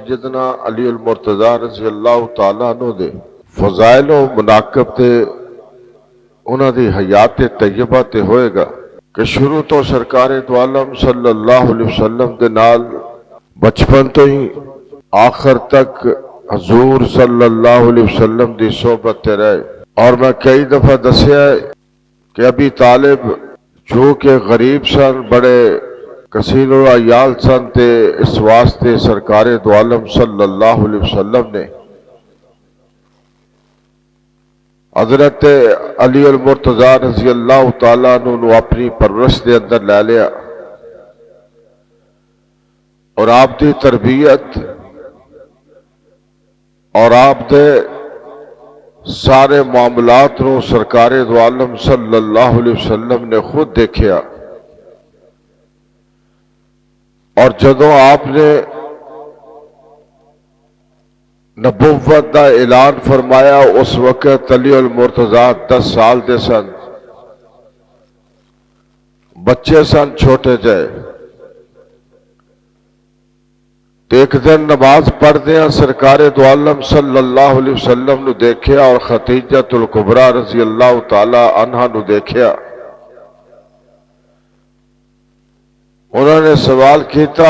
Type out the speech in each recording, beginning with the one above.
سیدنا علی المرتضی رضی اللہ تعالیٰ عنہ دے فضائل و مناقب تے انہاں دی حیات طیبہ تے ہوئے گا کہ شروع تو سرکار دو عالم صلی اللہ علیہ وسلم دے نال بچپن تو ہی آخر تک حضور صلی اللہ علیہ وسلم دی صحبت تے رہے۔ اور میں کئی دفعہ دسیا ہے کہ ابی طالب جو کہ غریب سن، بڑے کثیر العیال سن، تے اس واسطے سرکار دو عالم صلی اللہ علیہ وسلم نے حضرت علی المرتضی رضی اللہ تعالیٰ عنہ اپنی پرورش دے اندر لے لیا اور آپ دی تربیت اور آپ دے سارے معاملات نو سرکار دو عالم صلی اللہ علیہ وسلم نے خود دیکھیا۔ اور جدوں آپ نے نبوت دا اعلان فرمایا اس وقت علی المرتضی 10 سال دے سن، بچے سن چھوٹے جائے۔ ایک دن نماز پڑھ دیا سرکار دو عالم صلی اللہ علیہ وسلم نو دیکھیا اور خدیجہ الکبریٰ رضی اللہ تعالی عنہا نو دیکھیا۔ انہوں نے سوال کیتا،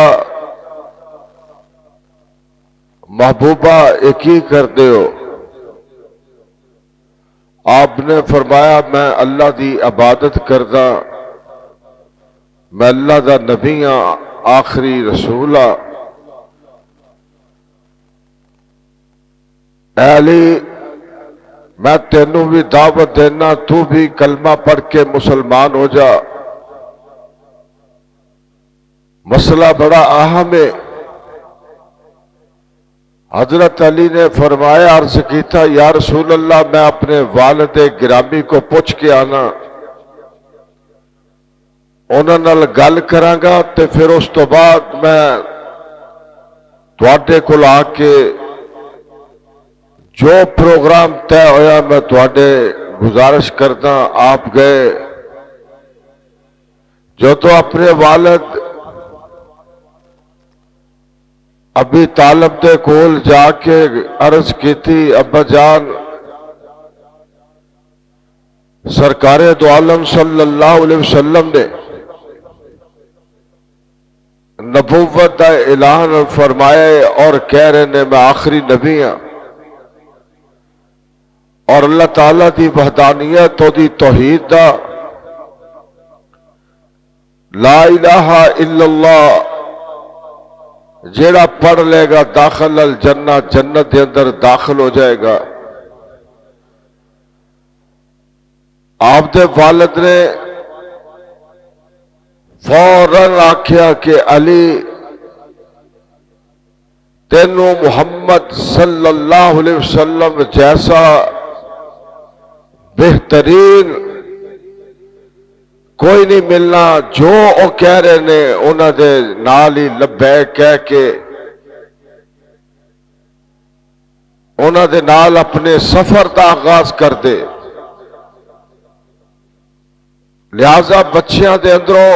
محبوبہ ایک ہی کر دیو؟ آپ نے فرمایا میں اللہ دی عبادت کردا، میں اللہ دا نبی ہاں، آخری رسول ہاں۔ اے علی میں تینوں بھی دعوت دینا، تو بھی کلمہ پڑھ کے مسلمان ہو جا، مسئلہ بڑا اہم ہے۔ حضرت علی نے فرمایا، عرض کیتا یا رسول اللہ میں اپنے والد گرامی کو پوچھ کے آنا، انہاں نال گل کراں گا تے پھر اس تو بعد میں تواڈے کول آ کے جو پروگرام طے ہویا میں تواڈے گزارش کردا۔ آپ گئے، جو تو اپنے والد ابی طالب دے کول جا کے عرض کیتی، ابا جان سرکار دو عالم صلی اللہ علیہ وسلم نے نبوت دا اعلان فرمایا اور کہہ رہے نے میں آخری نبی ہاں، اور اللہ تعالیٰ دی وحدانیت اور دی توحید دا لا الہ الا اللہ جیڑا پڑھ لے گا داخل الجنہ، جنت دے اندر داخل ہو جائے گا۔ آپ دے والد نے فوراً آکھیا کہ علی تینوں محمد صلی اللہ علیہ وسلم جیسا بہترین کوئی نہیں ملنا، جو او کہہ رہے نے انہاں دے نال ہی لبیک کہہ کے انہاں دے نال اپنے سفر دا آغاز کر دے۔ لہذا بچیاں دے اندروں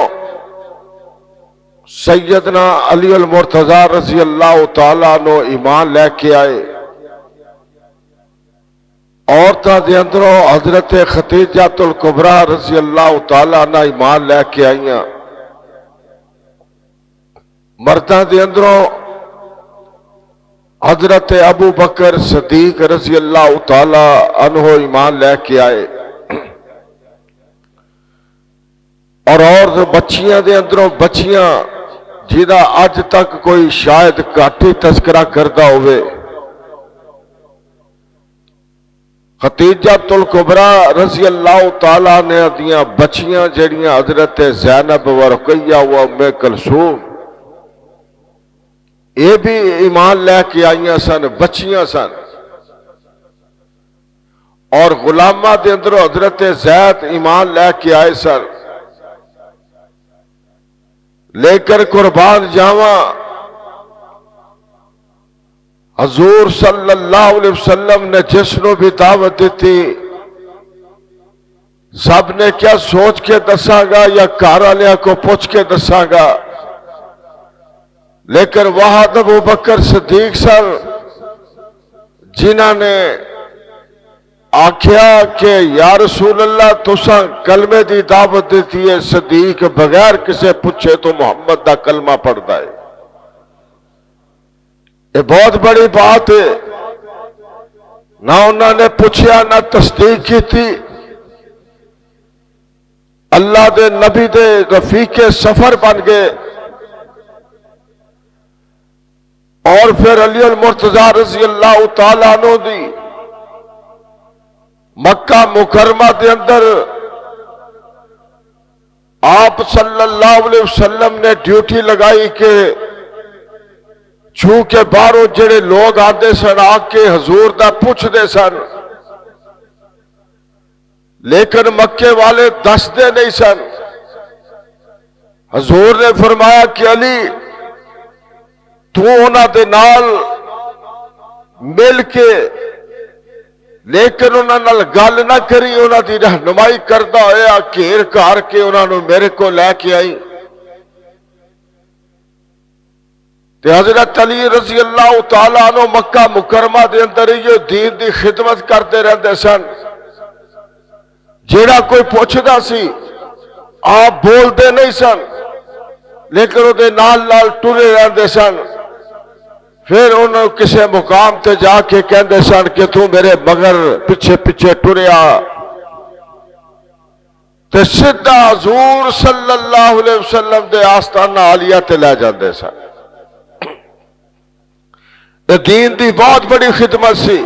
سیدنا علی المرتضی رضی اللہ تعالیٰ عنہ ایمان لے کے آئے، عورتاں دے اندروں حضرت خدیجہ الکبریٰ رضی اللہ تعالیٰ عنہ ایمان لے کے آئیاں، مرداں دے اندروں حضرت ابو بکر صدیق رضی اللہ تعالیٰ عنہ ایمان لے کے آئے، اور بچیاں دے اندروں بچیاں جنہاں اج تک کوئی شاید گھٹ ہی تذکرہ کردا ہوئے، خدیجہ الکبریٰ رضی اللہ تعالیٰ نے دیاں بچیاں جڑیاں حضرت زینب و رقیہ و ام کلثوم، یہ بھی ایمان لے کے آئیاں سن، بچیاں سن۔ اور غلامہ دے اندر حضرت زید ایمان لے کے آئے سن۔ لے کر قربان جاواں حضور صلی اللہ علیہ وسلم نے جس نو بھی دعوت دیتی، سب نے کیا سوچ کے دساں گا یا گھر والوں کو پوچھ کے دساں گا؟ لیکن وہاں ابو بکر صدیق سر جنہوں نے آکھیا کہ یا رسول اللہ تساں کلمے دی دعوت دیتی ہے، صدیق بغیر کسے پوچھے تو محمد دا کلمہ پڑھتا ہے، یہ بہت بڑی بات ہے۔ نہ انہوں نے پوچھیا نہ تصدیق کی تھی، اللہ دے نبی دے رفیق سفر بن گئے، اور پھر علی المرتضیٰ رضی اللہ تعالیٰ عنہ دی مکہ مکرمہ دے اندر آپ صلی اللہ علیہ وسلم نے ڈیوٹی لگائی کہ چونکہ باہروں جڑے لوگ آتے سن آ کے حضور دا پوچھ دے سن، لیکن مکے والے دستے نہیں سن۔ حضور نے فرمایا کہ علی تو انہاں دے نال مل کے لیکن انہاں نال گل نہ کری، انہاں دی رہنمائی کردہ ہویا گھیر گھار کے انہاں نو میرے کو لے کے آئی۔ تے حضرت علی رضی اللہ تعالیٰ عنہ مکہ مکرمہ دے اندر یہ دین دی خدمت کرتے رہندے سن۔ جیڑا کوئی پوچھدا سی آپ بول دے نہیں سن، لیکن وہ دے نال نال ٹرے رہندے سن۔ پھر انہوں کسے مقام تے جا کے کہندے سن کہ تو میرے مگر پیچھے پیچھے ٹریا، تے سدھا حضور صلی اللہ علیہ وسلم دے آستانہ عالیہ تے لے جاندے سن۔ دین دی بہت بڑی خدمت سی۔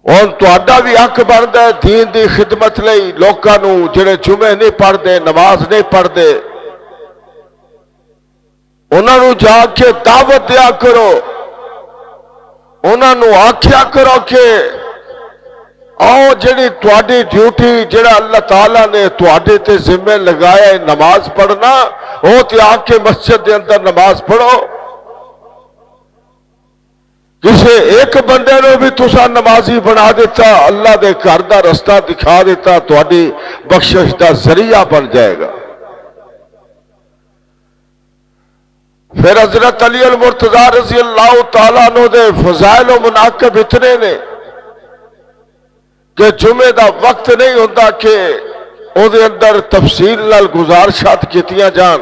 اور تہاڈا بھی حق بندا ہے دین دی خدمت لئی، لوکاں نو جڑے جمعے نہیں پڑھدے، نماز نہیں پڑھدے، انہاں نو جا کے دعوت دیا کرو، انہاں نو آکھیا کرو کہ آؤ جڑی تہاڈی ڈیوٹی جڑا اللہ تعالیٰ نے تہاڈے تے ذمہ لگایا ہے نماز پڑھنا، وہ تے آ کے مسجد دے اندر نماز پڑھو۔ کسے ایک بندے نے بھی تسا نمازی بنا دیتا، اللہ دے گھر دا رستہ دکھا دیتا، تہاڈی بخشش دا ذریعہ بن جائے گا۔ پھر حضرت علی المرتضیٰ رضی اللہ تعالیٰ عنہ دے فضائل و مناقب اتنے نے کہ جمعے دا وقت نہیں ہوتا کہ او دے اندر تفصیل نال گزارشات کیتیاں جان۔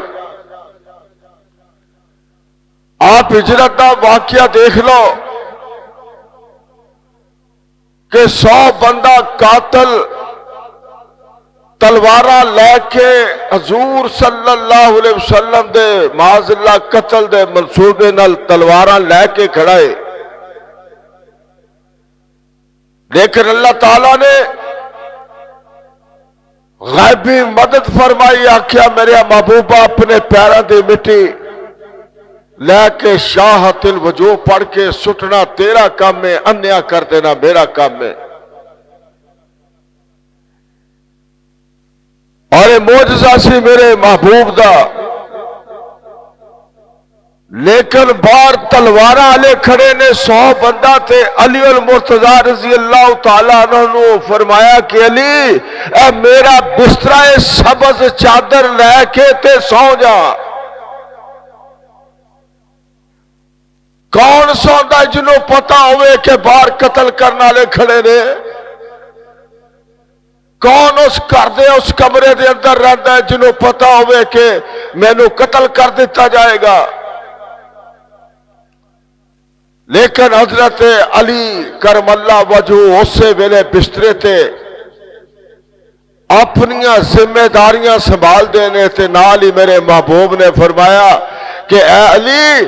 آپ ہجرت دا واقعہ دیکھ لو کہ 100 بندہ قاتل تلواراں لے کے حضور صلی اللہ علیہ وسلم دے معاذ اللہ قتل دے منصوبے نال تلواراں لے کے کھڑائے، لیکن اللہ تعالیٰ نے غیبی مدد فرمائی، آکھیا میرے محبوبہ اپنے پیروں دی مٹی لے کے شاہت الوجوہ پڑھ کے سٹنا تیرا کام ہے، انیا کر دینا میرا کام ہے۔ اور یہ معجزہ سی میرے محبوب دا، لیکن بار تلواراں والے کھڑے نے 100 بندہ تے علی المرتضیٰ رضی اللہ تعالیٰ عنہ نے فرمایا کہ علی اے میرا بسترہ سبز چادر لے کے تے سو جا۔ کون سوندا جنوں پتا ہوئے کہ باہر قتل کرنے والے کھڑے نے؟ کون اس گھر دے اس کمرے دے اندر رہندا ہے جنوں پتا ہوئے کہ مینوں قتل کر دیتا جائے گا؟ لیکن حضرت علی کرم اللہ وجہ اسے ویلے بسترے تے اپنیاں ذمہ داریاں سنبھال دینے تے نال ہی میرے محبوب نے فرمایا کہ اے علی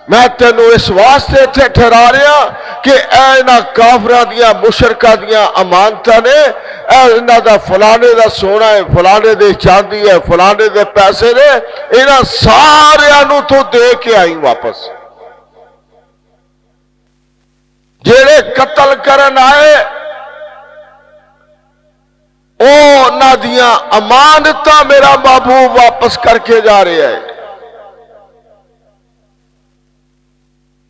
میں تینوں اس واسطے اتنے ٹھہرا رہا کہ اے انہاں کافراں دیاں مشرکاں دیاں امانتاں نے، اے انہاں دا فلانے دا سونا ہے، فلانے دے چاندی ہے، فلانے دے پیسے نے، انہاں ساریاں نوں تو دے کے آئی واپس۔ جیڑے قتل کرن آئے او نہ دیاں امانتاں میرا محبوب واپس کر کے جا رہے ہیں۔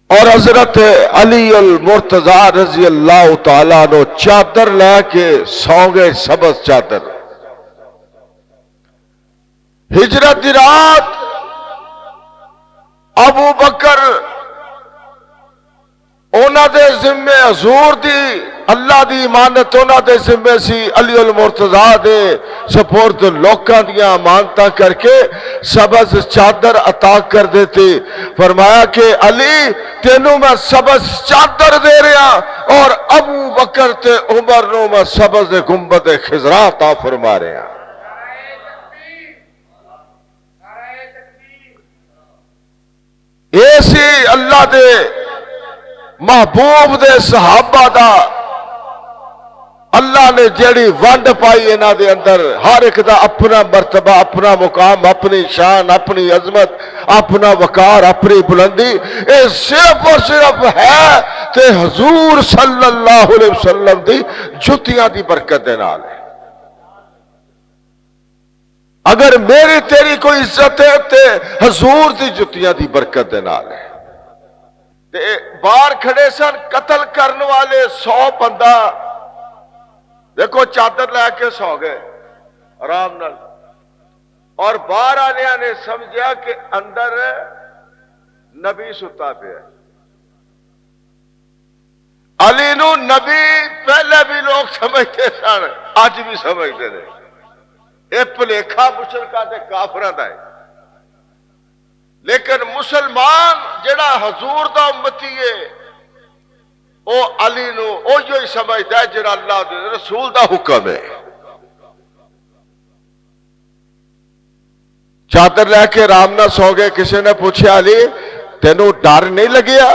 اور حضرت علی المرتضیٰ رضی اللہ تعالیٰ عنہ چادر لے کے سو گئے، سبز چادر۔ ہجرت دی رات ابو بکر انہاں دے ذمے حضور دی اللہ دی امانت انہاں دے ذمے سی علی المرتضیٰ دے سپورٹ لوکاں دیاں امانتاں کر کے سبز چادر عطا کر دیتی فرمایا کہ علی تینوں میں سبز چادر دے رہا اور ابو بکر تے عمر نو میں سبز گنبد خضرا عطا فرما رہا ایسی اللہ دے محبوب دے صحابہ دا اللہ نے جیڑی ونڈ پائی انہاں دے اندر ہر ایک دا اپنا مرتبہ اپنا مقام اپنی شان اپنی عظمت اپنا وقار اپنی بلندی اے صرف اور صرف ہے تے حضور صلی اللہ علیہ وسلم دی جتیاں دی برکت دے نال ہے اگر میری تیری کوئی عزت ہے تے حضور دی جتیاں دی برکت دے نال ہے باہر کھڑے سن قتل کرنے والے 100 بندہ دیکھو چادر لے کے سو گئے آرام نال اور باہر آنے نے سمجھا کہ اندر نبی ستا پیا علی نو نبی پہلے بھی لوگ سمجھتے سن اج بھی سمجھتے ہیں یہ بھلیکھا مشرکاں تے کافراں دا ہے لیکن مسلمان جڑا حضور دا امتی ہے او علی نو او جو ہی سمجھتا ہے جڑا اللہ دے رسول دا حکم ہے چادر لے کے رام نہ سو گئے کسی نے پوچھا علی تینوں ڈر نہیں لگیا